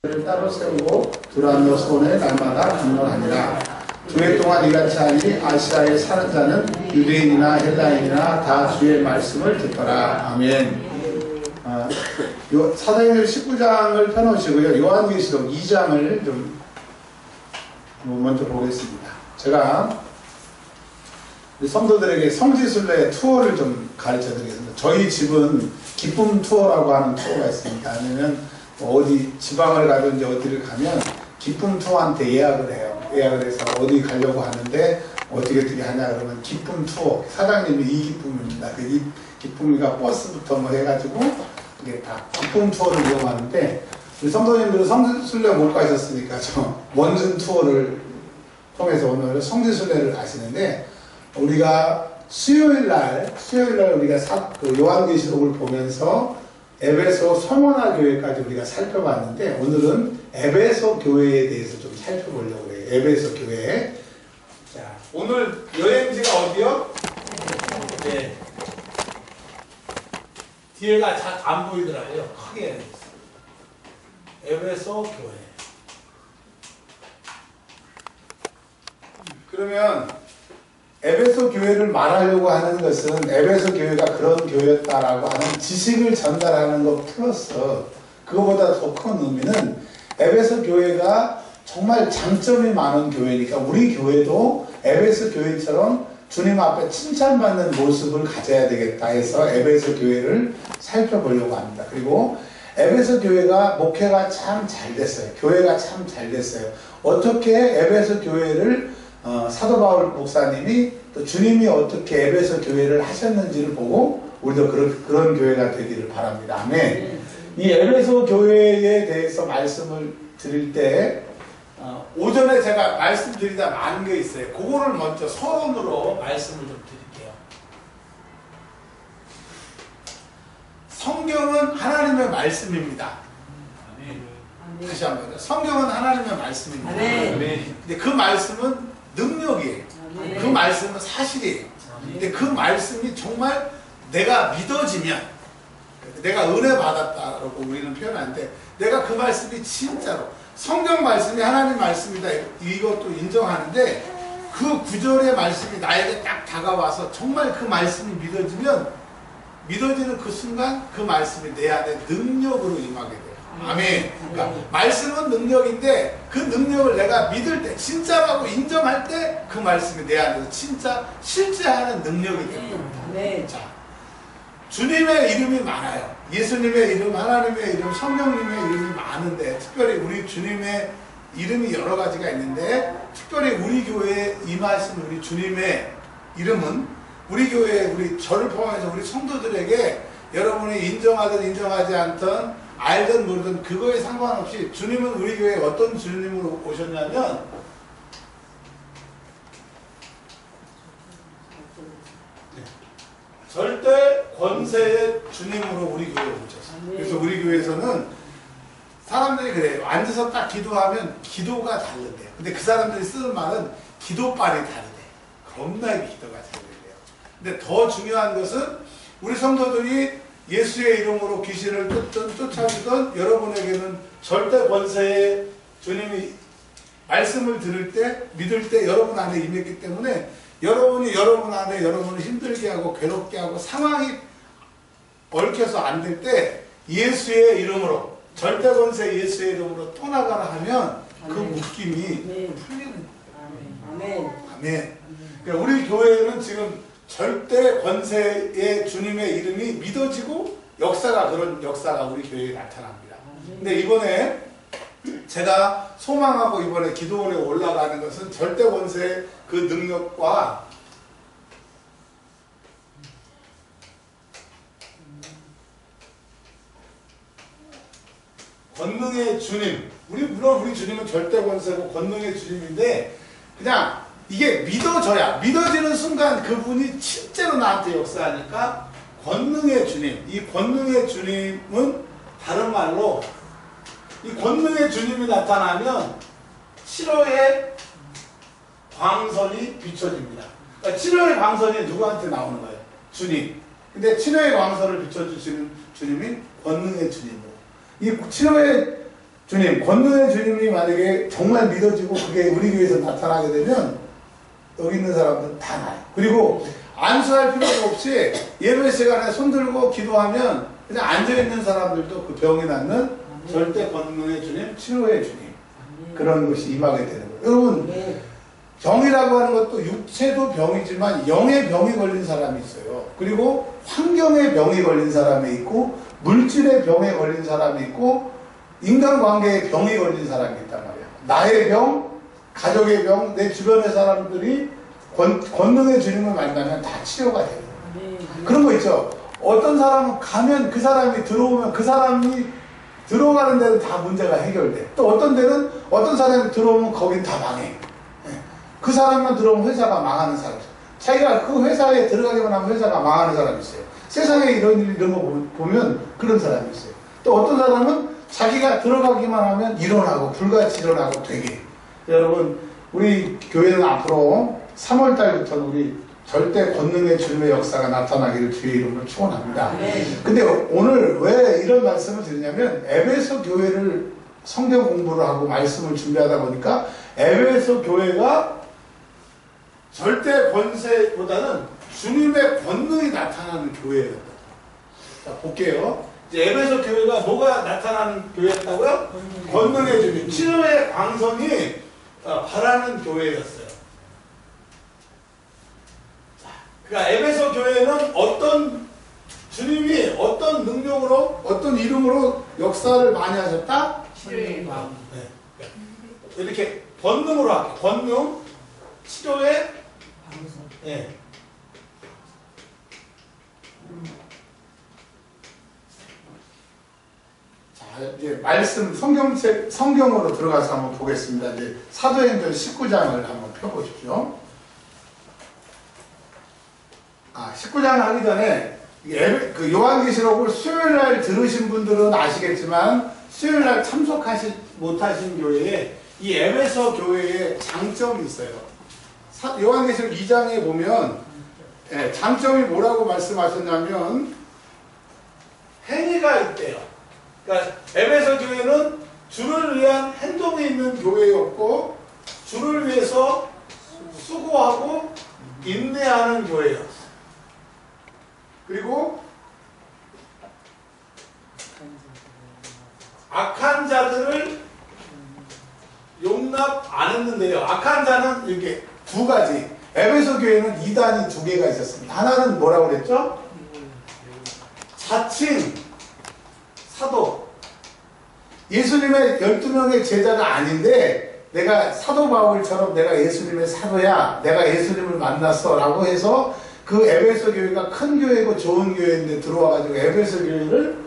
를 따로 세우고 두란노 손에 날마다 강론하니라. 두 해 동안 이같이 하니 아시아에 사는 자는 유대인이나 헬라인이나 다 주의 말씀을 듣더라. 아멘. 사도행전 19장을 펴놓으시고요. 요한계시록 2장을 좀 먼저 보겠습니다. 제가 성도들에게 성지순례 투어를 좀 가르쳐 드리겠습니다. 저희 집은 기쁨 투어라고 하는 투어가 있습니다. 아니면 어디 지방을 가든지 어디를 가면 기쁨 투어한테 예약을 해요. 예약을 해서 어디 가려고 하는데 어떻게 하냐 그러면 기쁨 투어 사장님이 이 기쁨입니다. 이 기쁨이가 버스부터 뭐 해가지고 이게 다 기쁨 투어를 이용하는데 우리 성도님들은 성지순례 못 가셨으니까 저 원준 투어를 통해서 오늘 성지순례를 가시는데 우리가 수요일날 우리가 요한계시록을 보면서 에베소 서머나 교회까지 우리가 살펴봤는데 오늘은 에베소 교회에 대해서 좀 살펴보려고 해요. 에베소 교회. 자, 오늘 여행지가 어디요? 네. 뒤에가 잘 안 보이더라고요. 크게. 에베소 교회. 그러면 에베소 교회를 말하려고 하는 것은 에베소 교회가 그런 교회였다라고 하는 지식을 전달하는 것 플러스 그거보다 더 큰 의미는 에베소 교회가 정말 장점이 많은 교회니까 우리 교회도 에베소 교회처럼 주님 앞에 칭찬받는 모습을 가져야 되겠다 해서 에베소 교회를 살펴보려고 합니다. 그리고 에베소 교회가 목회가 참 잘 됐어요. 교회가 참 잘 됐어요. 어떻게 에베소 교회를 사도 바울 목사님이 또 주님이 어떻게 에베소 교회를 하셨는지를 보고 우리도 그런 교회가 되기를 바랍니다. 아멘. 이 에베소 교회에 대해서 말씀을 드릴 때 오전에 제가 말씀드리다 많은 게 있어요. 그거를 먼저 서론으로 말씀을 좀 드릴게요. 성경은 하나님의 말씀입니다. 아멘. 다시 한번 성경은 하나님의 말씀입니다. 아멘. 근데 그 말씀은 능력이에요. 그 말씀은 사실이에요. 근데 그 말씀이 정말 내가 믿어지면 내가 은혜 받았다라고 우리는 표현하는데 내가 그 말씀이 진짜로 성경 말씀이 하나님 말씀이다 이것도 인정하는데 그 구절의 말씀이 나에게 딱 다가와서 정말 그 말씀이 믿어지는 그 순간 그 말씀이 내 안에 능력으로 임하게 돼요. 아멘. 그러니까 말씀은 능력인데 그 능력을 내가 믿을 때 진짜라고 인정할 때 그 말씀이 내 안에서 진짜 실제하는 능력이 됩니다. 네. 자, 주님의 이름이 많아요. 예수님의 이름, 하나님의 이름, 성령님의 이름이 많은데 특별히 우리 주님의 이름이 여러 가지가 있는데 특별히 우리 교회에 임하신 우리 주님의 이름은 우리 교회 우리 저를 포함해서 우리 성도들에게 여러분이 인정하든 인정하지 않든 알든 모르든 그거에 상관없이 주님은 우리 교회에 어떤 주님으로 오셨냐면 절대 권세의 주님으로 우리 교회에 오셨어요. 그래서 우리 교회에서는 사람들이 그래요. 앉아서 딱 기도하면 기도가 다르대요. 근데 그 사람들이 쓰는 말은 기도빨이 다르대요. 겁나게 기도가 다르대요. 근데 더 중요한 것은 우리 성도들이 예수의 이름으로 귀신을 쫓아주던 여러분에게는 절대 권세의 주님이 말씀을 들을 때 믿을 때 여러분 안에 임했기 때문에 여러분이 여러분 안에 여러분을 힘들게 하고 괴롭게 하고 상황이 얽혀서 안 될 때 예수의 이름으로 절대 권세 예수의 이름으로 떠나가라 하면 그 묶임이 풀리는 거예요. 아멘. 아멘. 그러니까 우리 교회는 지금 절대 권세의 주님의 이름이 믿어지고 그런 역사가 우리 교회에 나타납니다. 근데 이번에 제가 소망하고 이번에 기도원에 올라가는 것은 절대 권세의 그 능력과 권능의 주님 물론 우리 주님은 절대 권세고 권능의 주님인데 그냥 이게 믿어지는 순간 그분이 실제로 나한테 역사하니까 권능의 주님, 이 권능의 주님은 다른 말로 이 권능의 주님이 나타나면 치료의 광선이 비춰집니다. 그러니까 치료의 광선이 누구한테 나오는 거예요? 주님. 근데 치료의 광선을 비춰주시는 주님이 권능의 주님이에요. 이 치료의 주님, 권능의 주님이 만약에 정말 믿어지고 그게 우리 교회에서 나타나게 되면 여기 있는 사람들은 다 나요. 그리고 안수할 필요도 없이 예배 시간에 손들고 기도하면 그냥 앉아있는 사람들도 그 병이 낫는 절대 권능의 주님, 치료의 주님, 그런 것이 임하게 되는 거예요. 여러분, 병이라고 하는 것도 육체도 병이지만 영의 병이 걸린 사람이 있어요. 그리고 환경의 병이 걸린 사람이 있고 물질의 병에 걸린 사람이 있고 인간관계의 병이 걸린 사람이 있단 말이에요. 나의 병, 가족의 병, 내 주변의 사람들이 권능의 주님을 만나면 다 치료가 돼요. 그런 거 있죠. 어떤 사람은 가면 그 사람이 들어오면 그 사람이 들어가는 데는 다 문제가 해결돼. 또 어떤 데는 어떤 사람이 들어오면 거긴 다 망해. 그 사람만 들어오면 회사가 망하는 사람 있어요. 자기가 그 회사에 들어가기만 하면 회사가 망하는 사람이 있어요. 세상에 이런 거 보면 그런 사람이 있어요. 또 어떤 사람은 자기가 들어가기만 하면 일어나고 불같이 일어나고 되게. 여러분, 우리 교회는 앞으로 3월달부터는 우리 절대 권능의 주님의 역사가 나타나기를 주의 이름으로 축원합니다. 근데 오늘 왜 이런 말씀을 드리냐면 에베소 교회를 성경 공부를 하고 말씀을 준비하다 보니까 에베소 교회가 절대 권세보다는 주님의 권능이 나타나는 교회예요. 자, 볼게요. 이제 에베소 교회가 뭐가 나타나는 교회였다고요? 권능의 주님, 치료의 광선이 바라는 교회였어요. 자, 그러니까 에베소 교회는 어떤 주님이 어떤 능력으로, 어떤 이름으로 역사를 많이 하셨다? 치료의 광. 네. 이렇게 권능으로 할게요. 권능, 치료의 광선. 네. 자, 이제 말씀 성경으로 들어가서 한번 보겠습니다. 이제 사도행전 19장을 한번 펴보십시오. 19장 하기 전에 그 요한계시록을 수요일날 들으신 분들은 아시겠지만 수요일날 참석하지 못하신 교회에 이 에베소 교회에 장점이 있어요. 요한계시록 2장에 보면 장점이 뭐라고 말씀하셨냐면 행위가 있대요. 그러니까 에베소 교회는 주를 위한 행동이 있는 교회였고 주를 위해서 수고하고 인내하는 교회였어요. 그리고 악한 자들을 용납 안 했는데요. 악한 자는 이렇게 두 가지. 에베소 교회는 이단이 두 개가 있었습니다. 하나는 뭐라고 그랬죠? 자칭 사도. 예수님의 12명의 제자가 아닌데 내가 사도 바울처럼 내가 예수님의 사도야, 내가 예수님을 만났어 라고 해서 그 에베소 교회가 큰 교회고 좋은 교회인데 들어와가지고 에베소 교회를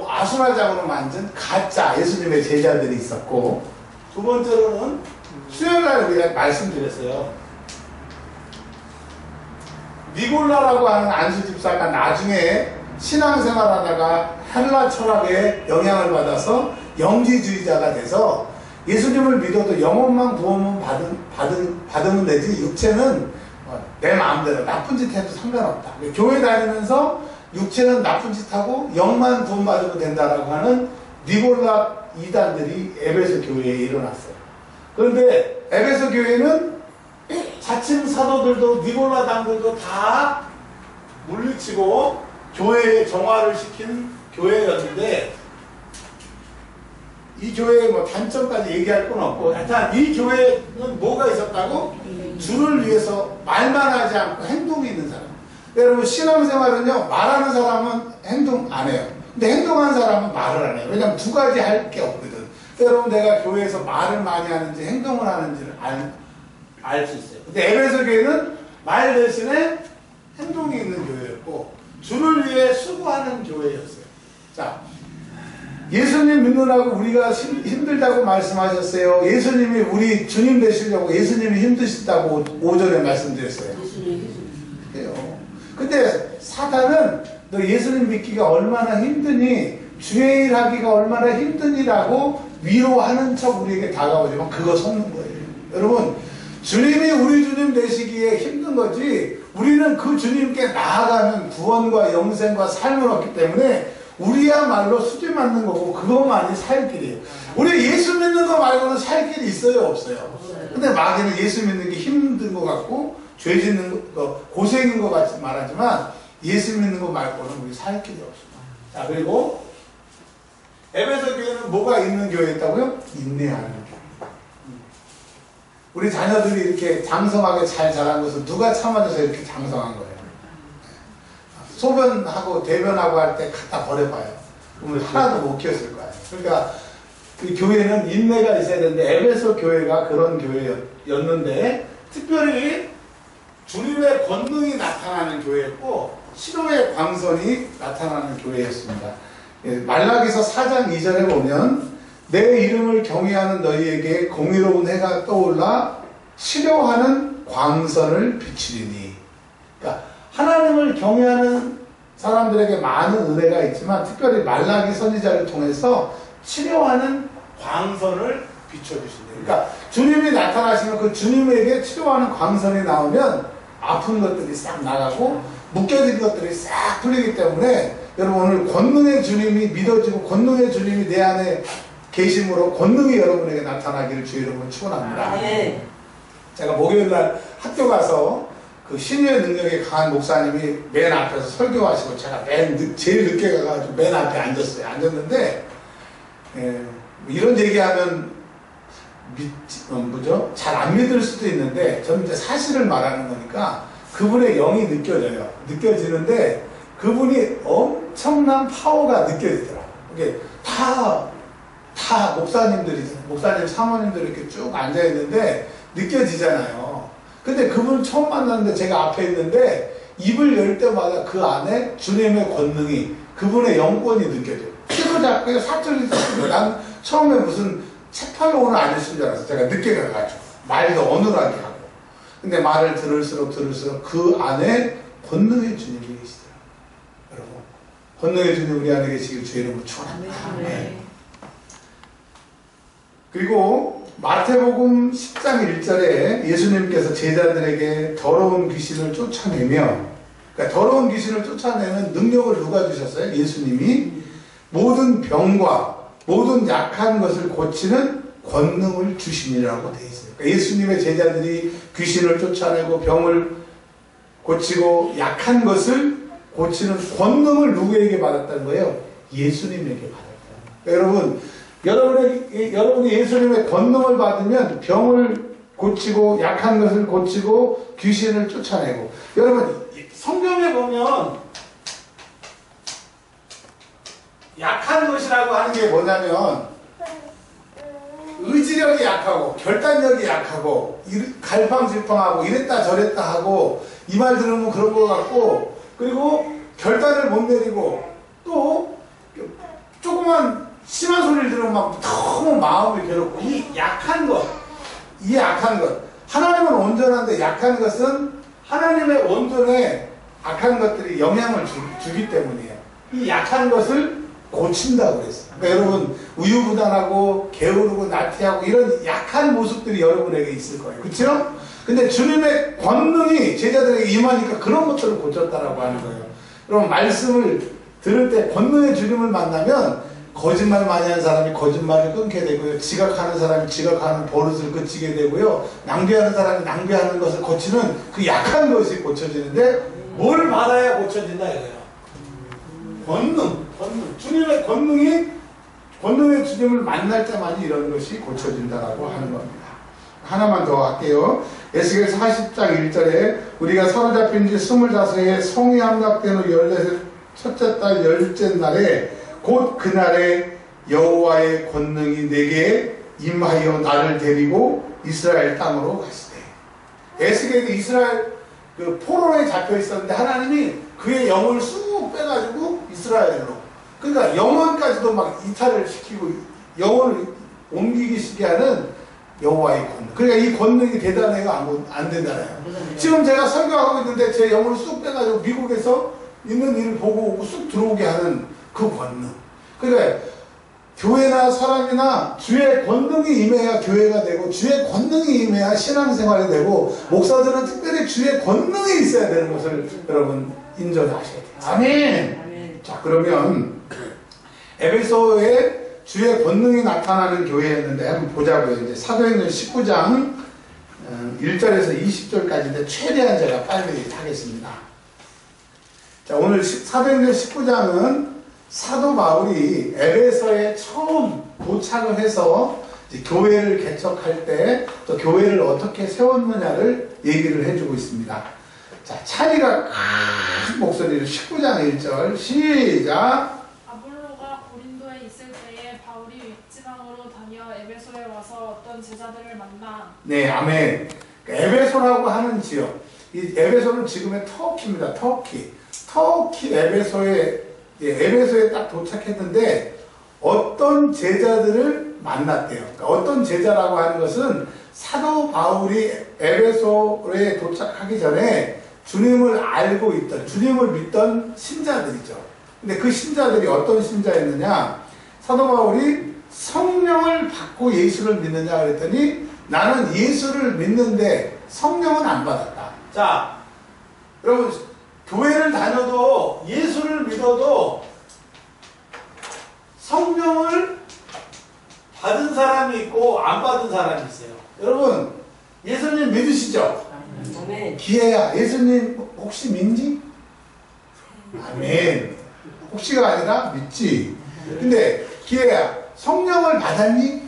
아수라장으로 만든 가짜 예수님의 제자들이 있었고, 두 번째로는 수요일날 우리가 말씀드렸어요. 니골라라고 하는 안수집사가 나중에 신앙생활하다가 헬라 철학에 영향을 받아서 영지주의자가 돼서 예수님을 믿어도 영혼만 구원만 받으면 되지 육체는 내 마음대로 나쁜 짓 해도 상관없다. 교회 다니면서 육체는 나쁜 짓 하고 영만 구원받으면 된다라고 하는 니골라 이단들이 에베소 교회에 일어났어요. 그런데 에베소 교회는 자칭 사도들도 니골라당들도 다 물리치고 교회에 정화를 시킨 교회였는데, 이 교회의 뭐 단점까지 얘기할 건 없고, 하여튼 이 교회는 뭐가 있었다고? 주를 위해서 말만 하지 않고 행동이 있는 사람. 여러분, 신앙생활은요, 말하는 사람은 행동 안 해요. 근데 행동하는 사람은 말을 안 해요. 왜냐면 두 가지 할 게 없거든. 여러분, 내가 교회에서 말을 많이 하는지 행동을 하는지를 알 수 있어요. 근데 에베소 교회는 말 대신에 행동이 있는 교회였고, 주를 위해 수고하는 교회였어요. 자, 예수님 믿느라고 우리가 힘들다고 말씀하셨어요. 예수님이 우리 주님 되시려고 예수님이 힘드시다고 5절에 말씀드렸어요. 그래요. 근데 사단은 너 예수님 믿기가 얼마나 힘드니, 주의 일 하기가 얼마나 힘드니라고 위로하는 척 우리에게 다가오지만 그거 속는 거예요. 여러분, 주님이 우리 주님 되시기에 힘든 거지, 우리는 그 주님께 나아가는 구원과 영생과 삶을 얻기 때문에 우리야말로 수지 맞는 거고 그것만이 살 길이에요. 우리 예수 믿는 거 말고는 살 길이 있어요, 없어요? 근데 마귀는 예수 믿는 게 힘든 것 같고 죄 짓는 거 고생인 것 같이 말하지만 예수 믿는 거 말고는 우리 살 길이 없습니다. 자, 그리고 에베소 교회는 뭐가 있는 교회였다고요? 인내하는 교회. 우리 자녀들이 이렇게 장성하게 잘 자란 것은 누가 참아줘서 이렇게 장성한 거예요? 소변하고 대변하고 할 때 갖다 버려봐요. 그러면 하나도 못 키웠을 거예요. 그러니까 이 교회는 인내가 있어야 되는데 에베소 교회가 그런 교회였는데 특별히 주님의 권능이 나타나는 교회였고 치료의 광선이 나타나는 교회였습니다. 말라기서 4장 2절에 보면 내 이름을 경외하는 너희에게 공의로운 해가 떠올라 치료하는 광선을 비추리니. 그러니까 하나님을 경외하는 사람들에게 많은 은혜가 있지만 특별히 말라기 선지자를 통해서 치료하는 광선을 비춰주신다. 그러니까 주님이 나타나시면 그 주님에게 치료하는 광선이 나오면 아픈 것들이 싹 나가고 묶여진 것들이 싹 풀리기 때문에 여러분 오늘 권능의 주님이 믿어지고 권능의 주님이 내 안에 계심으로 권능이 여러분에게 나타나기를 주의 이름으로 축원합니다. 제가 목요일날 학교 가서 그 신유의 능력이 강한 목사님이 맨 앞에서 설교하시고 제가 제일 늦게 가가지고 맨 앞에 앉았어요. 앉았는데 이런 얘기하면 잘 안 믿을 수도 있는데 저는 이제 사실을 말하는 거니까 그분의 영이 느껴져요. 느껴지는데 그분이 엄청난 파워가 느껴지더라고요. 이게 다 목사님, 사모님들이 이렇게 쭉 앉아있는데 느껴지잖아요. 근데 그분을 처음 만났는데 제가 앞에 있는데 입을 열 때마다 그 안에 주님의 권능이 그분의 영권이 느껴져요. 피도 잡고요, 사철이 잡고요. 난 처음에 무슨 책팔로 오는 아저씨인 줄 알았어요. 제가 늦게 가가지고. 말도 어눌하게 하고. 근데 말을 들을수록 그 안에 권능의 주님이 계시더라고요. 여러분, 권능의 주님 우리 안에 계시길 주의 이름으로 축원합니다. 그리고 마태복음 10장 1절에 예수님께서 제자들에게 더러운 귀신을 쫓아내며, 그러니까 더러운 귀신을 쫓아내는 능력을 누가 주셨어요? 예수님이 모든 병과 모든 약한 것을 고치는 권능을 주심이라고 되어 있어요. 그러니까 예수님의 제자들이 귀신을 쫓아내고 병을 고치고 약한 것을 고치는 권능을 누구에게 받았다는 거예요? 예수님에게 받았다는 거예요. 그러니까 여러분이 예수님의 권능을 받으면 병을 고치고 약한 것을 고치고 귀신을 쫓아내고. 여러분 성경에 보면 약한 것이라고 하는 게 뭐냐면 의지력이 약하고 결단력이 약하고 갈팡질팡하고 이랬다 저랬다 하고 이 말 들으면 그런 것 같고, 그리고 결단을 못 내리고 또 조그만 심한 소리를 들으면 막 너무 마음이 괴롭고 이 약한 것 하나님은 온전한데 약한 것은 하나님의 온전에 악한 것들이 영향을 주기 때문이에요. 이 약한 것을 고친다고 그랬어요. 그러니까 여러분 우유부단하고 게으르고 나태하고 이런 약한 모습들이 여러분에게 있을 거예요. 그렇죠? 근데 주님의 권능이 제자들에게 임하니까 그런 것들을 고쳤다라고 하는 거예요. 여러분 말씀을 들을 때 권능의 주님을 만나면 거짓말 많이 하는 사람이 거짓말을 끊게 되고요. 지각하는 사람이 지각하는 버릇을 그치게 되고요. 낭비하는 사람이 낭비하는 것을 고치는 그 약한 것이 고쳐지는데 뭘 받아야 고쳐진다 이거예요. 권능. 주님의 권능의 주님을 만날 때만 이런 것이 고쳐진다라고 하는 겁니다. 하나만 더 할게요. 에스겔 40장 1절에 우리가 사로잡힌 지 25해 성이 함락된 후 14세 첫째 달 열째 날에 곧 그날에 여호와의 권능이 내게 임하여 나를 데리고 이스라엘 땅으로 갔으되. 에스겔이 이스라엘 그 포로에 잡혀 있었는데 하나님이 그의 영을 쑥 빼가지고 이스라엘로, 그러니까 영혼까지도 막 이탈을 시키고 영혼을 옮기기 시게 하는 여호와의 권능. 그러니까 이 권능이 대단해가 안 된다나요. 지금 제가 설교하고 있는데 제 영혼을 쑥 빼가지고 미국에서 있는 일을 보고 오고 쑥 들어오게 하는 그 권능. 그러니까 교회나 사람이나 주의 권능이 임해야 교회가 되고 주의 권능이 임해야 신앙생활이 되고 목사들은 특별히 주의 권능이 있어야 되는 것을 여러분 인정하셔야 돼요. 아멘. 자, 그러면 에베소에 주의 권능이 나타나는 교회였는데 한번 보자고요. 이제 사도행전 19장 1절에서 20절까지인데 최대한 제가 빨리 하겠습니다. 자, 오늘 사도행전 19장은 사도 바울이 에베소에 처음 도착을 해서 이제 교회를 개척할 때 또 교회를 어떻게 세웠느냐를 얘기를 해주고 있습니다. 자, 차리가 큰 목소리로 19장 1절 시작. 아볼로가 고린도에 있을 때에 바울이 윗지방으로 다녀 에베소에 와서 어떤 제자들을 만나. 네, 아멘. 에베소라고 하는 지역, 이 에베소는 지금의 터키입니다. 터키 에베소에 딱 도착했는데 어떤 제자들을 만났대요. 그러니까 어떤 제자라고 하는 것은 사도 바울이 에베소에 도착하기 전에 주님을 알고 있던, 주님을 믿던 신자들이죠. 근데 그 신자들이 어떤 신자였느냐? 사도 바울이 성령을 받고 예수를 믿느냐 그랬더니 나는 예수를 믿는데 성령은 안 받았다. 자, 여러분 교회를 다녀도 예수를 믿어도 성령을 받은 사람이 있고 안 받은 사람이 있어요. 여러분 예수님 믿으시죠? 아멘. 기회야. 예수님 혹시 믿니? 아멘. 혹시가 아니라 믿지. 근데 기회야. 성령을 받았니?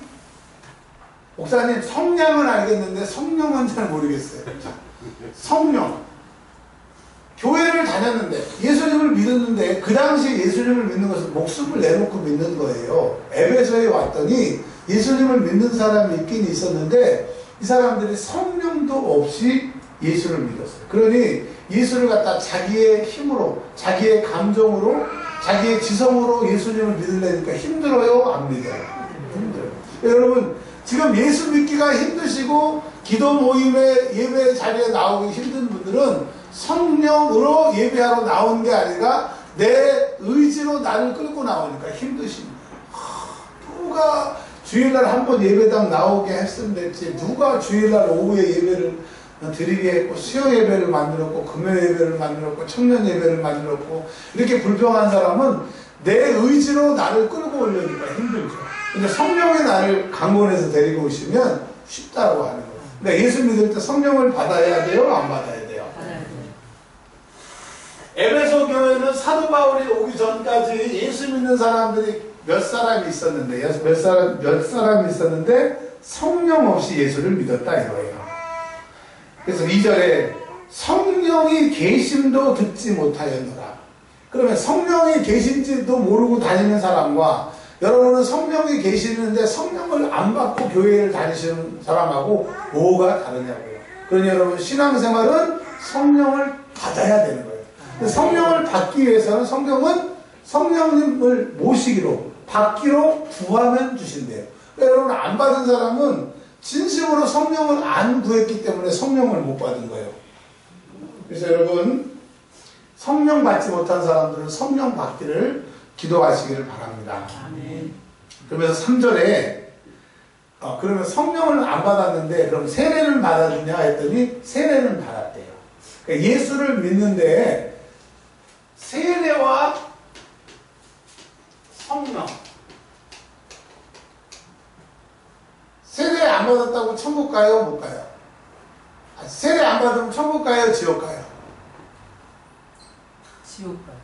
목사님 성령은 알겠는데 성령은 잘 모르겠어요. 자, 성령. 교회를 다녔는데 예수님을 믿었는데 그 당시에 예수님을 믿는 것은 목숨을 내놓고 믿는 거예요. 에베소에 왔더니 예수님을 믿는 사람이 있긴 있었는데 이 사람들이 성령도 없이 예수를 믿었어요. 그러니 예수를 갖다 자기의 힘으로, 자기의 감정으로, 자기의 지성으로 예수님을 믿으려니까 힘들어요? 안 믿어요? 힘들어요. 여러분 지금 예수 믿기가 힘드시고 기도 모임에 예배 자리에 나오기 힘든 분들은 성령으로 예배하러 나온 게 아니라 내 의지로 나를 끌고 나오니까 힘드십니다. 누가 주일날 한번 예배당 나오게 했으면 됐지, 누가 주일날 오후에 예배를 드리게 했고 수요 예배를 만들었고 금요 예배를 만들었고 청년 예배를 만들었고 이렇게 불평한 사람은 내 의지로 나를 끌고 오려니까 힘들죠. 근데 성령이 나를 강권해서 데리고 오시면 쉽다고 하는 거예요. 그러니까 예수 믿을 때 성령을 받아야 돼요? 안 받아야 돼요? 에베소 교회는 사도 바울이 오기 전까지 예수 믿는 사람들이 몇 사람이 있었는데, 몇 사람이 있었는데 성령 없이 예수를 믿었다 이거예요. 그래서 2절에 성령이 계심도 듣지 못하였노라. 그러면 성령이 계신지도 모르고 다니는 사람과 여러분은 성령이 계시는데 성령을 안 받고 교회를 다니시는 사람하고 뭐가 다르냐고요. 그러니 여러분 신앙생활은 성령을 받아야 되는 거예요. 성령을 받기 위해서는 성경은 성령님을 모시기로, 받기로 구하면 주신대요. 그러니까 여러분 안 받은 사람은 진심으로 성령을 안 구했기 때문에 성령을 못 받은 거예요. 그래서 여러분 성령 받지 못한 사람들은 성령 받기를 기도하시기를 바랍니다. 아멘. 그러면서 3절에 그러면 성령을 안 받았는데 그럼 세례를 받았느냐 했더니 세례는 받았대요. 그러니까 예수를 믿는데 세례와 성령, 세례 안 받았다고 천국 가요? 못 가요? 세례 안 받으면 천국 가요? 지옥 가요? 지옥 가요.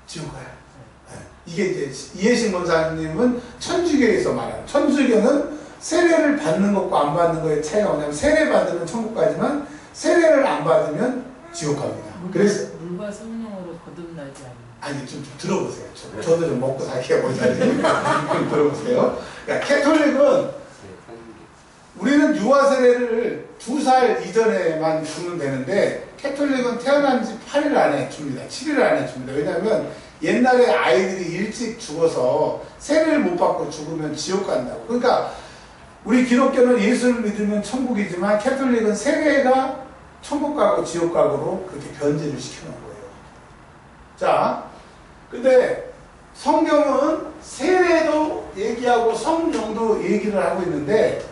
지옥 가요. 네. 이게 이제 이해식 원사님은 천주교에서 말하는, 천주교는 세례를 받는 것과 안 받는 것의 차이가 뭐냐면 세례 받으면 천국 가지만 세례를 안 받으면 지옥 갑니다. 그래서 물과 성령으로 거듭나지 않는. 아니 좀 들어보세요. 저도 좀 먹고 살게요. 좀 들어보세요. 그러니까 캐톨릭은 우리는 유아 세례를 2살 이전에만 주면 되는데 캐톨릭은 태어난 지 8일 안에 줍니다. 7일 안에 줍니다. 왜냐하면 옛날에 아이들이 일찍 죽어서 세례를 못 받고 죽으면 지옥 간다고. 그러니까 우리 기독교는 예수를 믿으면 천국이지만 캐톨릭은 세례가 천국 가고 지옥 가고로 그렇게 변질을 시켜놓은 거예요. 자, 근데 성경은 세례도 얘기하고 성령도 얘기를 하고 있는데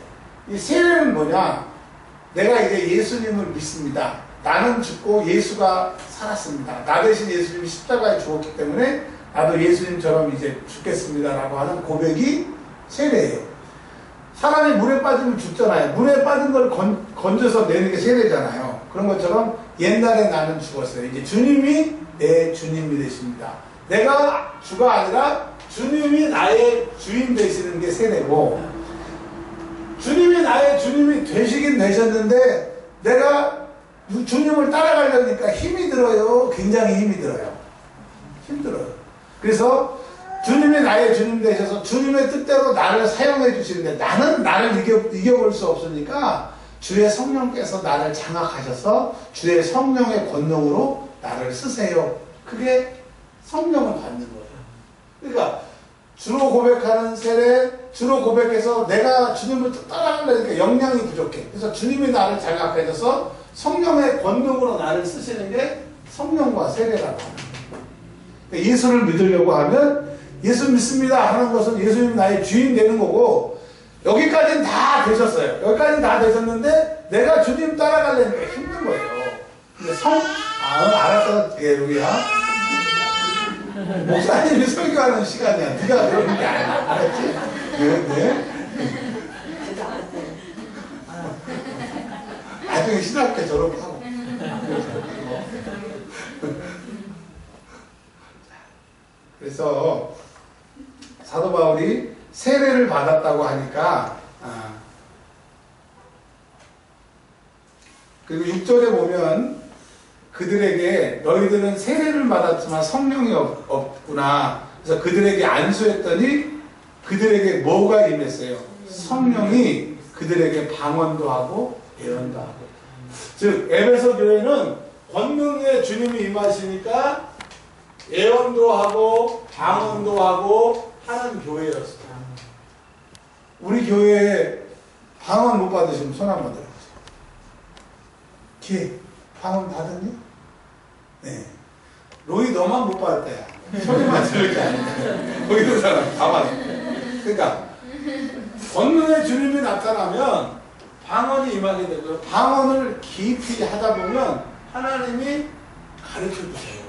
이 세례는 뭐냐? 내가 이제 예수님을 믿습니다. 나는 죽고 예수가 살았습니다. 나 대신 예수님이 십자가에 죽었기 때문에 나도 예수님처럼 이제 죽겠습니다라고 하는 고백이 세례예요. 사람이 물에 빠지면 죽잖아요. 물에 빠진 걸 건져서 내는 게 세례잖아요. 그런 것처럼 옛날에 나는 죽었어요. 이제 주님이 내 주님이 되십니다. 내가 주가 아니라 주님이 나의 주인 되시는 게 세례고, 주님이 나의 주님이 되시긴 되셨는데 내가 주님을 따라가려니까 힘이 들어요? 굉장히 힘이 들어요? 힘들어요. 그래서 주님이 나의 주님 되셔서 주님의 뜻대로 나를 사용해 주시는데 나는 나를 이겨볼 수 없으니까 주의 성령께서 나를 장악하셔서 주의 성령의 권능으로 나를 쓰세요. 그게 성령을 받는 거예요. 그러니까 주로 고백하는 세례, 주로 고백해서 내가 주님을 따라가려니까 역량이 부족해. 그래서 주님이 나를 장악해줘서 성령의 권능으로 나를 쓰시는 게 성령과 세례라고 하는 거예요. 예수를 믿으려고 하면 예수 믿습니다 하는 것은 예수님 나의 주인 되는 거고, 여기까지는 다 되셨어요. 여기까지는 다 되셨는데 내가 주님 따라가려니까 힘든 거예요. 근데 알았어. 예, 여기야. 목사님이 설교하는 시간이야. 네가 그러는 게 아니야. 알았지? 네. 나중에 신학교 졸업하고. 그래서 사도 바울이 세례를 받았다고 하니까, 그리고 6절에 보면 그들에게 너희들은 세례를 받았지만 성령이 없구나. 그래서 그들에게 안수했더니 그들에게 뭐가 임했어요? 성령이 그들에게 방언도 하고 예언도 하고. 즉 에베소 교회는 권능의 주님이 임하시니까 예언도 하고 방언도 하고 하는 교회였어요. 우리 교회에 방언 못 받으시면 손 한번 들어보세요. 기회 방언 받았니? 네. 로이 너만 못 받았다. 소리만 들을 게 아니야. 거기 있는 사람 다 받아. 그러니까 권능의 주님이 나타나면 방언이 임하게 되고요. 방언을 깊이 하다 보면 하나님이 가르쳐 주세요.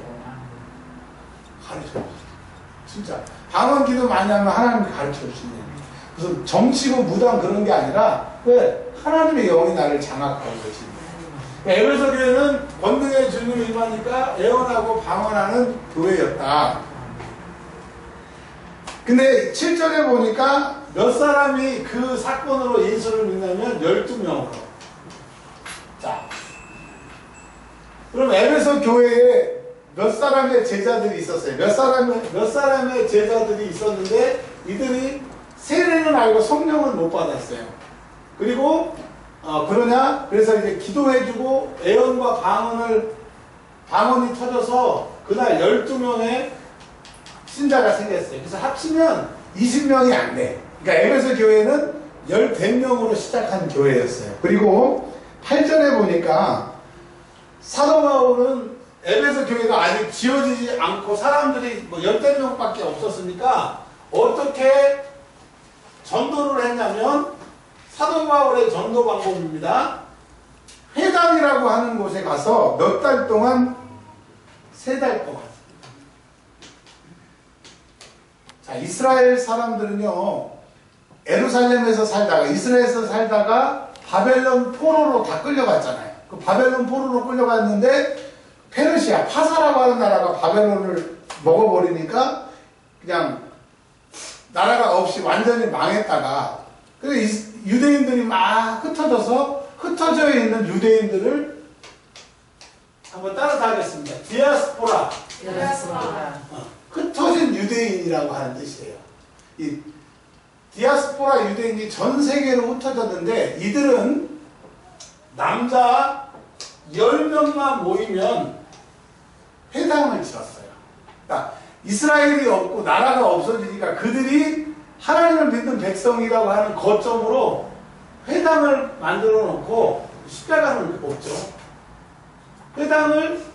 가르쳐 주세요. 진짜 방언 기도 많이 하면 하나님이 가르쳐 주시는. 무슨 정치고 무당 그런 게 아니라 왜? 하나님의 영이 나를 장악하고 계십니다. 에베소 교회는 권능의 주님이 임하니까 예언하고 방언하는 교회였다. 근데 7절에 보니까 몇 사람이 그 사건으로 예수를 믿냐면 12명으로. 자, 그럼 에베소 교회에 몇 사람의 제자들이 있었어요. 몇 사람의 제자들이 있었는데 이들이 세례는 알고 성령은 못 받았어요. 그리고 그래서 이제 기도해주고 예언과 방언이 터져서 그날 12명의 신자가 생겼어요. 그래서 합치면 20명이 안 돼. 그러니까 에베소 교회는 15명으로 시작한 교회였어요. 그리고 8절에 보니까 사도 바울은 에베소 교회가 아직 지어지지 않고 사람들이 10명밖에 없었으니까 어떻게 전도를 했냐면 사도 바울의 전도 방법입니다. 회당이라고 하는 곳에 가서 몇 달 동안 3달 동안. 자, 이스라엘 사람들은요, 예루살렘에서 살다가, 이스라엘에서 살다가 바벨론 포로로 다 끌려갔잖아요. 그 바벨론 포로로 끌려갔는데 페르시아, 파사라고 하는 나라가 바벨론을 먹어버리니까 그냥 나라가 없이 완전히 망했다가, 그래서 유대인들이 막 흩어져 있는 유대인들을 한번 따라서 하겠습니다. 디아스포라. 흩어진 유대인이라고 하는 뜻이에요. 이 디아스포라 유대인이 전 세계로 흩어졌는데 이들은 남자 10명만 모이면 회당을 지었어요. 그러니까 이스라엘이 없고 나라가 없어지니까 그들이 하나님을 믿는 백성이라고 하는 거점으로 회당을 만들어 놓고 십자가는 없죠. 회당을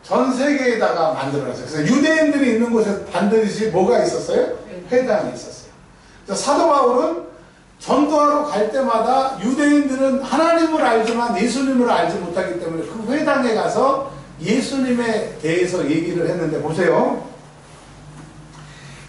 전 세계에다가 만들어 놨어요. 그래서 유대인들이 있는 곳에 반드시 뭐가 있었어요? 회당이 있었어요. 그래서 사도 바울은 전도하러 갈 때마다 유대인들은 하나님을 알지만 예수님을 알지 못하기 때문에 그 회당에 가서 예수님에 대해서 얘기를 했는데 보세요.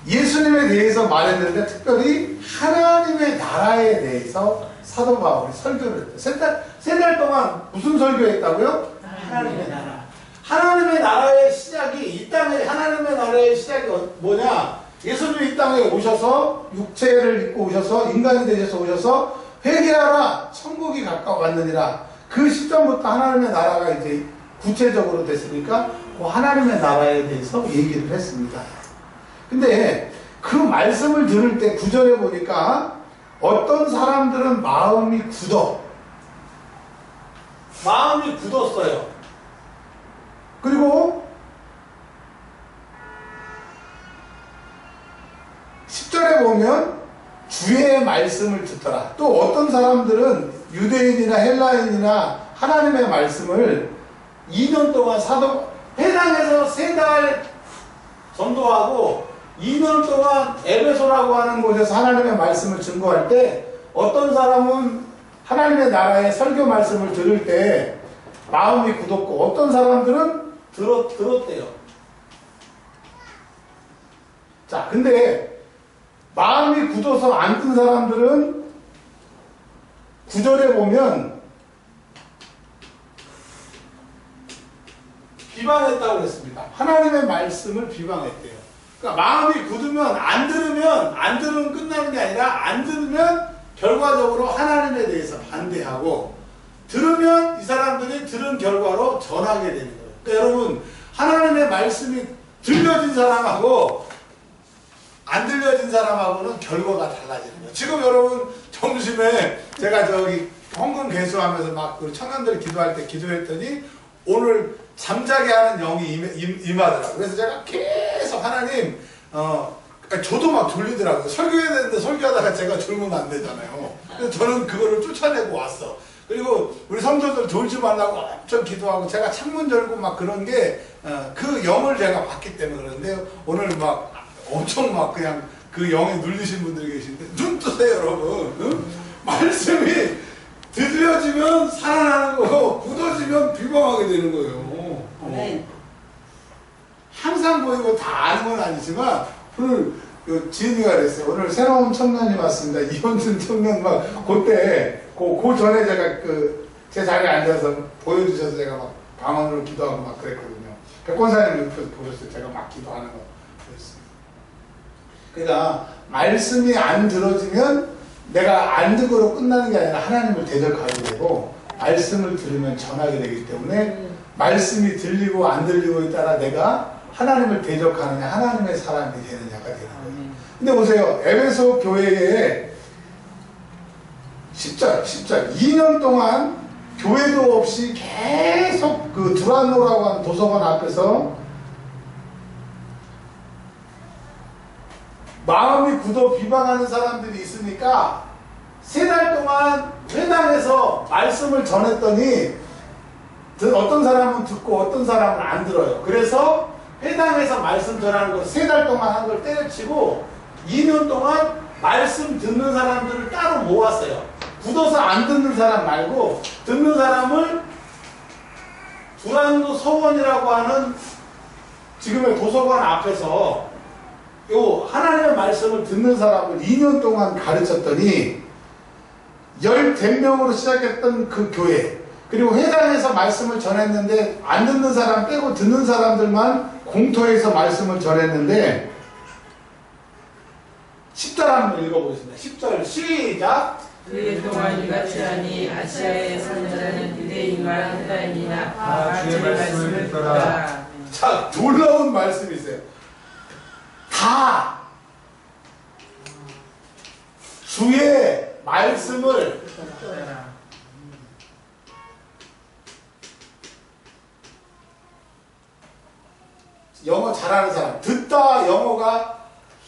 예수님에 대해서 말했는데 특별히 하나님의 나라에 대해서 사도 바울이 설교를 했어요. 세 달 동안 무슨 설교했다고요? 하나님의 나라. 하나님의 나라의 시작이 이 땅에 하나님의 나라의 시작이 뭐냐? 예수님이 이 땅에 오셔서 육체를 입고 오셔서 인간이 되셔서 오셔서 회개하라 천국이 가까워왔느니라. 그 시점부터 하나님의 나라가 이제 구체적으로 됐으니까 그 하나님의 나라에 대해서 얘기를 했습니다. 근데 그 말씀을 들을 때 9절에 보니까 어떤 사람들은 마음이 굳었어요. 그리고 10절에 보면 주의 말씀을 듣더라. 또 어떤 사람들은 유대인이나 헬라인이나 하나님의 말씀을 2년 동안 회당에서 3달 전도하고 2년 동안 에베소라고 하는 곳에서 하나님의 말씀을 증거할 때 어떤 사람은 하나님의 나라의 설교 말씀을 들을 때 마음이 굳었고 어떤 사람들은 들었대요. 자, 근데 마음이 굳어서 안 든 사람들은 9절에 보면 비방했다고 그랬습니다. 하나님의 말씀을 비방했대요. 그러니까 마음이 굳으면 안 들으면 끝나는 게 아니라 안 들으면 결과적으로 하나님에 대해서 반대하고 들으면 이 사람들이 들은 결과로 전하게 되는 거예요. 그러니까 여러분 하나님의 말씀이 들려진 사람하고 안 들려진 사람하고는 결과가 달라지는 거예요. 지금 여러분 점심에 제가 저기 헌금 개수하면서 막 우리 청년들 기도할 때 기도했더니 오늘 잠자게 하는 영이 임하더라고요. 그래서 제가 계속 하나님 저도 막 졸리더라고요. 설교해야 되는데 설교하다가 제가 졸면 안 되잖아요. 그래서 저는 그거를 쫓아내고 왔어. 그리고 우리 성도들 졸지 말라고 엄청 기도하고 제가 창문 열고 막 그런 게 그 영을 제가 받기 때문에 그러는데 오늘 막 엄청 막 그냥 그 영에 눌리신 분들이 계신데 눈 뜨세요 여러분. 응? 말씀이 들려지면 살아나는 거고 굳어지면 비방하게 되는 거예요. 항상 보이고 다 아는 건 아니지만 오늘 지은이가 그랬어요. 오늘 새로운 청년이 왔습니다. 이현준 청년 막 그때 그 전에 제가 제 자리에 앉아서 보여주셔서 제가 막 방언으로 기도하고 막 그랬거든요. 백권사님 옆에서 보셨어요. 제가 막 기도하는 거 보였어요. 그러니까 말씀이 안 들어지면 내가 안 듣고로 끝나는 게 아니라 하나님을 대적하게 되고 말씀을 들으면 전하게 되기 때문에 말씀이 들리고 안 들리고에 따라 내가 하나님을 대적하느냐 하나님의 사람이 되느냐가 되는 거예요. 근데 보세요. 에베소 교회에 10절 2년 동안 교회도 없이 계속 그 두란노라고 하는 도서관 앞에서 마음이 굳어 비방하는 사람들이 있으니까 3달 동안 회당에서 말씀을 전했더니 어떤 사람은 듣고 어떤 사람은 안 들어요. 그래서 회당에서 말씀 전하는 거 3달 동안 한 걸 때려치고 2년 동안 말씀 듣는 사람들을 따로 모았어요. 굳어서 안 듣는 사람 말고 듣는 사람을 두란노 서원이라고 하는 지금의 도서관 앞에서 요 하나님의 말씀을 듣는 사람을 2년 동안 가르쳤더니 15명으로 시작했던 그 교회 그리고 회당에서 말씀을 전했는데 안 듣는 사람 빼고 듣는 사람들만 공터에서 말씀을 전했는데 10절 한번 읽어보겠습니다. 10절 시작. 그의 동안 이같이 하니 아시아에 사는 자는 유대인과 헬라인이나 다 주의 말씀을 듣더라. 자, 놀라운 말씀이 있어요. 다 주의 말씀을 영어 잘하는 사람 듣다 영어가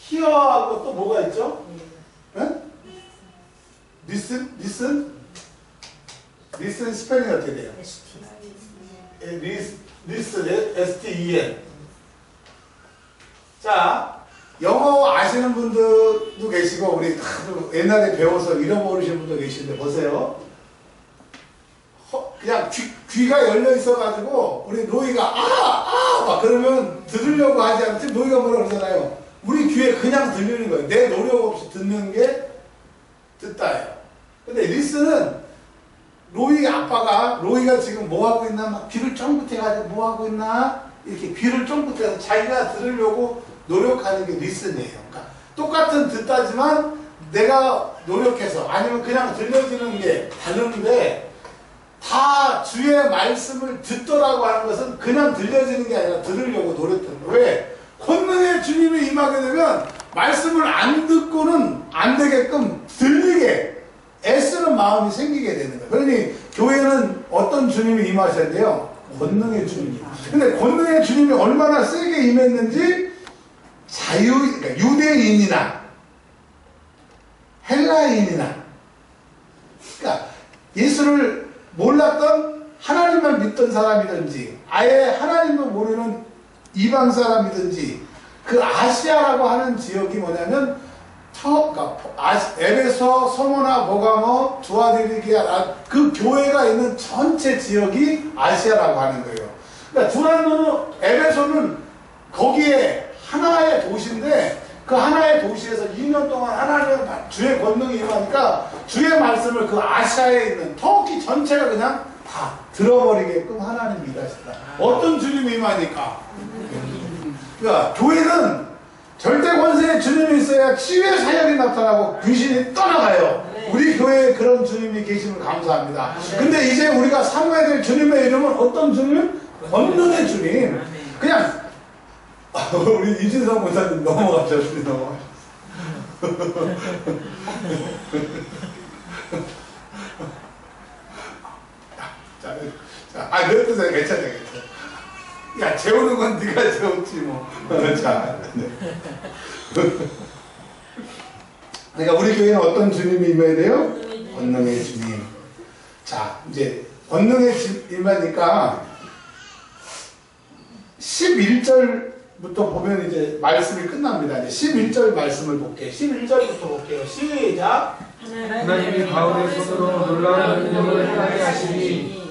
hear하고 또 뭐가 있죠? 응? listen 스펠링이 어떻게 돼요? listen S-T-E-N. 자, 영어 아시는 분들도 계시고 우리 옛날에 배워서 잃어버리신 분도 계시는데 보세요. 그냥 귀가 열려 있어가지고 우리 노이가 막 그러면 들으려고 하지 않지 노이가 뭐라 그러잖아요. 우리 귀에 그냥 들리는 거예요. 내 노력 없이 듣는 게 듣다예요. 근데 리스는 로이가 지금 뭐 하고 있나 막 귀를 쫑긋해가지고 뭐 하고 있나 이렇게 귀를 쫑긋해서 자기가 들으려고 노력하는 게 리슨이에요. 그러니까 똑같은 듣다지만 내가 노력해서 아니면 그냥 들려지는 게 다른데 다 주의 말씀을 듣더라고 하는 것은 그냥 들려지는 게 아니라 들으려고 노력하는 거예요. 왜? 권능의 주님이 임하게 되면 말씀을 안 듣고는 안 되게끔 들리게 애쓰는 마음이 생기게 되는 거예요. 그러니 교회는 어떤 주님이 임하셔야 돼요? 권능의 주님이. 근데 권능의 주님이 얼마나 세게 임했는지 그러니까 유대인이나 헬라인이나 그러니까 예수를 몰랐던 하나님만 믿던 사람이든지 아예 하나님도 모르는 이방 사람이든지 그 아시아라고 하는 지역이 뭐냐면 그러니까 에베소, 소모나, 보가모, 두아디리기아 그 교회가 있는 전체 지역이 아시아라고 하는 거예요. 그러니까 두란노는 에베소는 거기에 하나의 도시인데 그 하나의 도시에서 2년 동안 하나님의 주의 권능이 임하니까 주의 말씀을 그 아시아에 있는 터키 전체가 그냥 다 들어버리게끔 하나님이 일하신다. 어떤 주님이 임하니까? 그러니까 교회는 절대 권세의 주님이 있어야 치유의 사역이 나타나고 귀신이 떠나가요. 우리 교회에 그런 주님이 계심을 감사합니다. 근데 이제 우리가 사모해야 될 주님의 이름은 어떤 주님? 권능의 주님. 그냥 우리 이진성 목사님 넘어가셨어요. 내 뜻에 괜찮아. 야, 재우는 건 네가 재웠지 뭐. 자, 네. 그러니까 우리 교회는 어떤 주님이 임해야 돼요? 권능의 주님. 자, 이제 권능의 주님이니까 11절부터 보면 이제 말씀이 끝납니다. 이제 11절 말씀을 볼게요. 11절부터 볼게요. 시작. 하나님이 바울의 손으로 놀라운 능력을 행하게 하시니.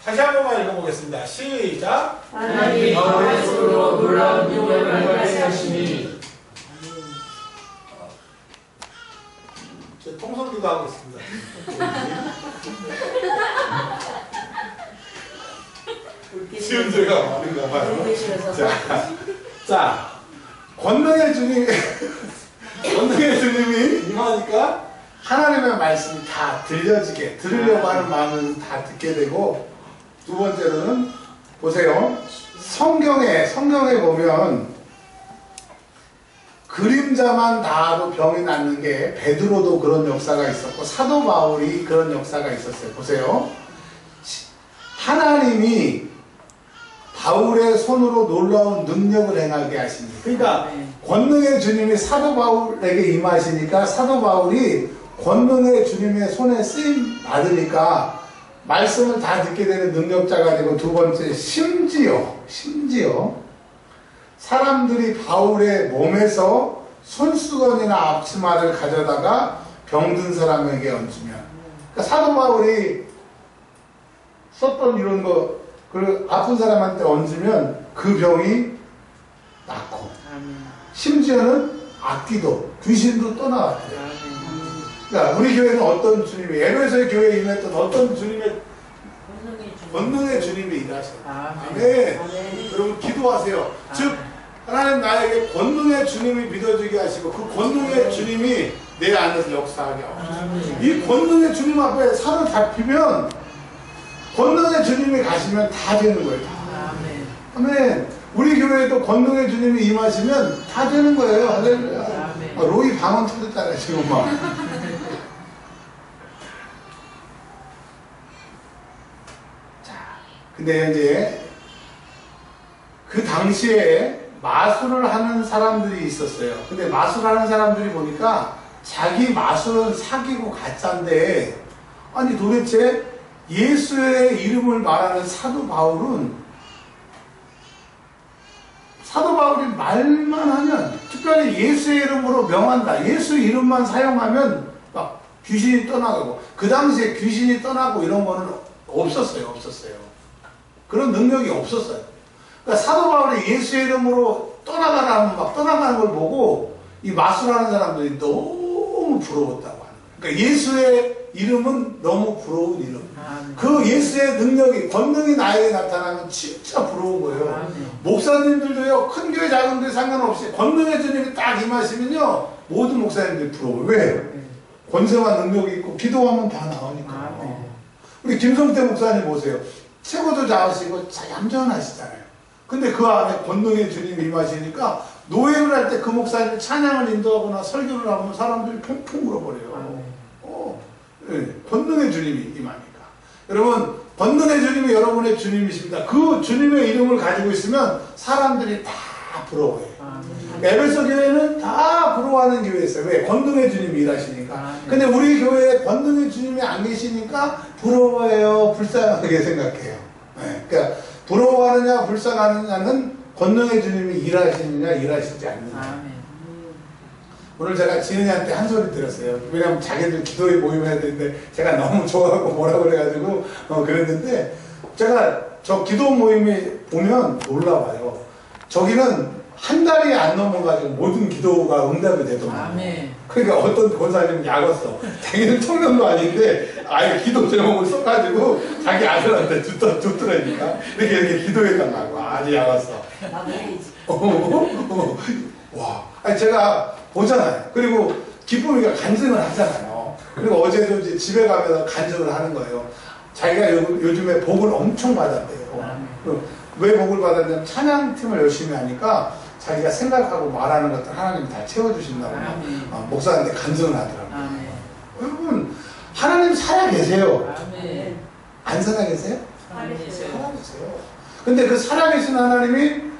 다시 한 번만 읽어보겠습니다. 시작. 하나님이 바울의 손으로 놀라운 능력을 행하게 하시니. 저 통성기도 하고 있습니다. 쉬운 죄가 많은가 봐요. 자, 권능의 주님이 임하니까 하나님의 말씀이 다 들으려고 하는 마음을 다 듣게 되고, 두 번째로는 보세요. 성경에 보면 그림자만 닿아도 병이 낫는 게 베드로도 그런 역사가 있었고 사도 바울이 그런 역사가 있었어요. 보세요. 하나님이 바울의 손으로 놀라운 능력을 행하게 하시니, 그러니까 권능의 주님이 사도 바울에게 임하시니까 사도 바울이 권능의 주님의 손에 쓰임 받으니까 말씀을 다 듣게 되는 능력자가 되고, 두 번째 심지어 사람들이 바울의 몸에서 손수건이나 앞치마를 가져다가 병든 사람에게 얹으면, 그러니까 사도 바울이 썼던 이런 거 그 아픈 사람한테 얹으면 그 병이 낫고, 심지어는 악기도 귀신도 떠나갔대요. 그러니까 우리 교회는 어떤 주님이, 에베소의 교회에 임했던 어떤 주님의 권능의 주님이 일하셔요. 아멘. 여러분 기도하세요. 즉 하나님 나에게 권능의 주님이 믿어지게 하시고 그 권능의 주님이 내 안에서 역사하게 하옵소서. 이 권능의 주님 앞에 사로잡히면 권능의 주님이 가시면 다 되는 거예요. 아멘. 우리 교회에도 권능의 주님이 임하시면 다 되는 거예요. 할렐루야. 로이 방언 터졌잖아요 지금 막. 자, 근데 이제 그 당시에 마술을 하는 사람들이 있었어요. 근데 마술하는 사람들이 보니까 자기 마술은 사기고 가짜인데, 아니 도대체 예수의 이름을 말하는 사도 바울이 말만 하면, 특별히 예수의 이름으로 명한다, 예수 이름만 사용하면 막 귀신이 떠나가고, 그 당시에 귀신이 떠나고 이런 거는 없었어요. 그런 능력이 없었어요. 그러니까 사도 바울이 예수의 이름으로 떠나가는 막 떠나가는 걸 보고 이 마술하는 사람들이 너무 부러웠다고 하는 거예요. 그러니까 예수의 이름은 너무 부러운 이름. 그 예수의 능력이 권능이 나에게 나타나면 진짜 부러운 거예요. 목사님들도요, 큰 교회 작은 교회 상관없이 권능의 주님이 딱 임하시면요 모든 목사님들이 부러워요. 왜? 권세와 능력이 있고 기도하면 다 나오니까. 우리 김성태 목사님 보세요. 체구도 작으시고 얌전하시잖아요. 근데 그 안에 권능의 주님이 임하시니까 노예를 할 때 그 목사님 찬양을 인도하거나 설교를 하면 사람들이 펑펑 울어버려요. 네, 권능의 주님이 임하니까. 여러분, 권능의 주님이 여러분의 주님이십니다. 그 주님의 이름을 가지고 있으면 사람들이 다 부러워해요. 에베소 교회는 다 부러워하는 교회였어요. 왜? 권능의 주님이 일하시니까. 근데 우리 교회에 권능의 주님이 안 계시니까 부러워해요. 불쌍하게 생각해요. 네, 그러니까 부러워하느냐 불쌍하느냐는 권능의 주님이 일하시느냐 일하시지 않느냐. 오늘 제가 지은이한테 한 소리 들었어요. 왜냐면 자기들 기도에 모임해야 되는데 제가 너무 좋아하고 뭐라 그래가지고 그랬는데 제가 저 기도 모임에 보면 놀라봐요. 저기는 한 달이 안 넘어가지고 모든 기도가 응답이 되더라고요. 그러니까 어떤 권사님은 약었어. 자기는 청년도 아닌데 아예 기도 제목을 써가지고 자기 아들한테 줬더라니까. 이렇게 기도해달라고. 아주 약었어. 나도 해야지. 와, 아니 제가 보잖아요. 그리고 기쁨이가 간증을 하잖아요. 그리고 어제도 이제 집에 가면서 간증을 하는 거예요. 자기가 요즘에 복을 엄청 받았대요. 왜 복을 받았냐면 찬양팀을 열심히 하니까 자기가 생각하고 말하는 것들 하나님 다 채워주신다고 목사한테 간증을 하더라고요. 여러분, 하나님 살아계세요. 안 살아계세요? 살아계세요. 근데 그 살아계신 하나님이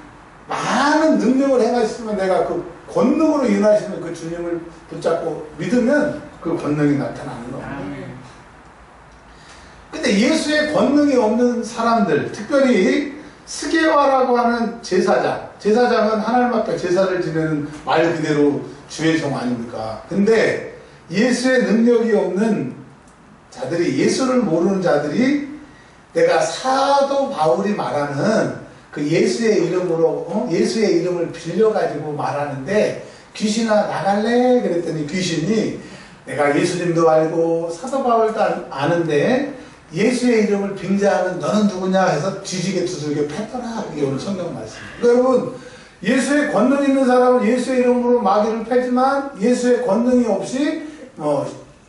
많은 능력을 행하시면 내가 그 권능으로 일하시는 그 주님을 붙잡고 믿으면 그 권능이 나타나는 겁니다. 근데 예수의 권능이 없는 사람들, 특별히 스게와라고 하는 제사장은 하나님 앞에 제사를 지내는 말 그대로 주의 종 아닙니까? 근데 예수의 능력이 없는 자들이, 예수를 모르는 자들이 내가 사도 바울이 말하는 그 예수의 이름으로 예수의 이름을 빌려가지고 말하는데 귀신아 나갈래? 그랬더니 귀신이 내가 예수님도 알고 사도 바울도 아는데 예수의 이름을 빙자하는 너는 누구냐 해서 뒤지게 두들겨 팼더라. 그게 오늘 성경 말씀입니다. 여러분, 예수의 권능 있는 사람은 예수의 이름으로 마귀를 패지만 예수의 권능이 없이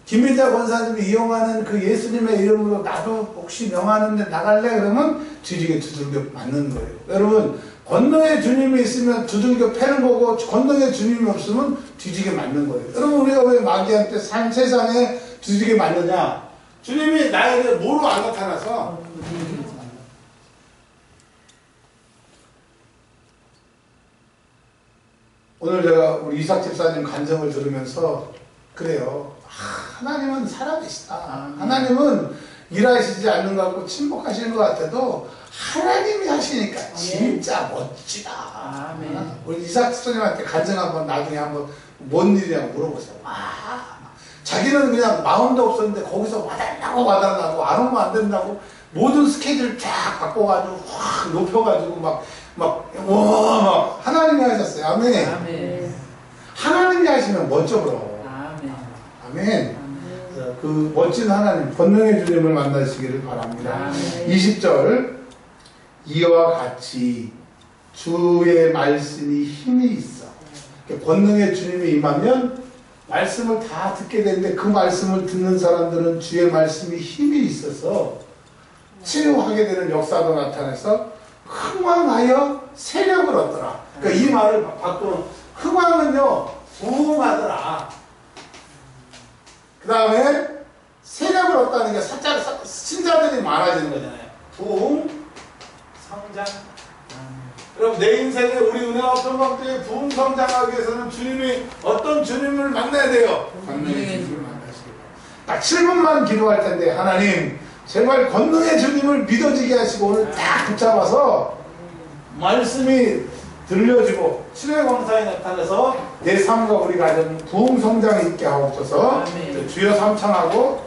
김민자 권사님이 이용하는 그 예수님의 이름으로 나도 혹시 명하는데 나갈래? 그러면 뒤지게 두들겨 맞는 거예요. 여러분, 권능의 주님이 있으면 두들겨 패는 거고 권능의 주님이 없으면 뒤지게 맞는 거예요. 여러분, 우리가 왜 마귀한테 세상에 뒤지게 맞느냐? 주님이 나에게 뭐로 안 나타나서 오늘 제가 우리 이삭 집사님 간증을 들으면서 그래요. 하나님은 살아계시다. 하나님은 일하시지 않는 것 같고 침묵하시는 것 같아도 하나님이 하시니까 진짜 멋지다. 우리 이삭 집사님한테 간증 한번 나중에 한번 뭔 일이냐고 물어보세요. 자기는 그냥 마음도 없었는데 거기서 와달라고 안 오면 안 된다고 모든 스케줄 쫙 바꿔가지고 확 높여가지고 막 하나님이 하셨어요. 아멘. 하나님이 하시면 멋져 그럼. 아멘. 그 멋진 하나님, 권능의 주님을 만나시기를 바랍니다. 20절 이와 같이 주의 말씀이 힘이 있어. 권능의 주님이 임하면 말씀을 다 듣게 되는데 그 말씀을 듣는 사람들은 주의 말씀이 힘이 있어서 치유하게 되는 역사도 나타나서 흥왕하여 세력을 얻더라. 그러니까 이 말을 바꾸는 흥왕은요 부흥하더라. 그 다음에 세력을 얻다는 게 신자들이 많아지는 거잖아요. 부흥, 성장. 그럼 내 인생에 우리 은혜와 평강교회 부흥 성장하기 위해서는 주님이 어떤 주님을 만나야 돼요? 권능의 주님을 만나시기 바랍니다. 딱 7분만 기도할 텐데 하나님 제발 권능의 주님을 믿어지게 하시고 오늘 딱 붙잡아서 말씀이 들려지고 치료의 광사에 나타나서 내 삶과 우리 가정 부흥 성장이 있게 하옵소서. 주여 삼창하고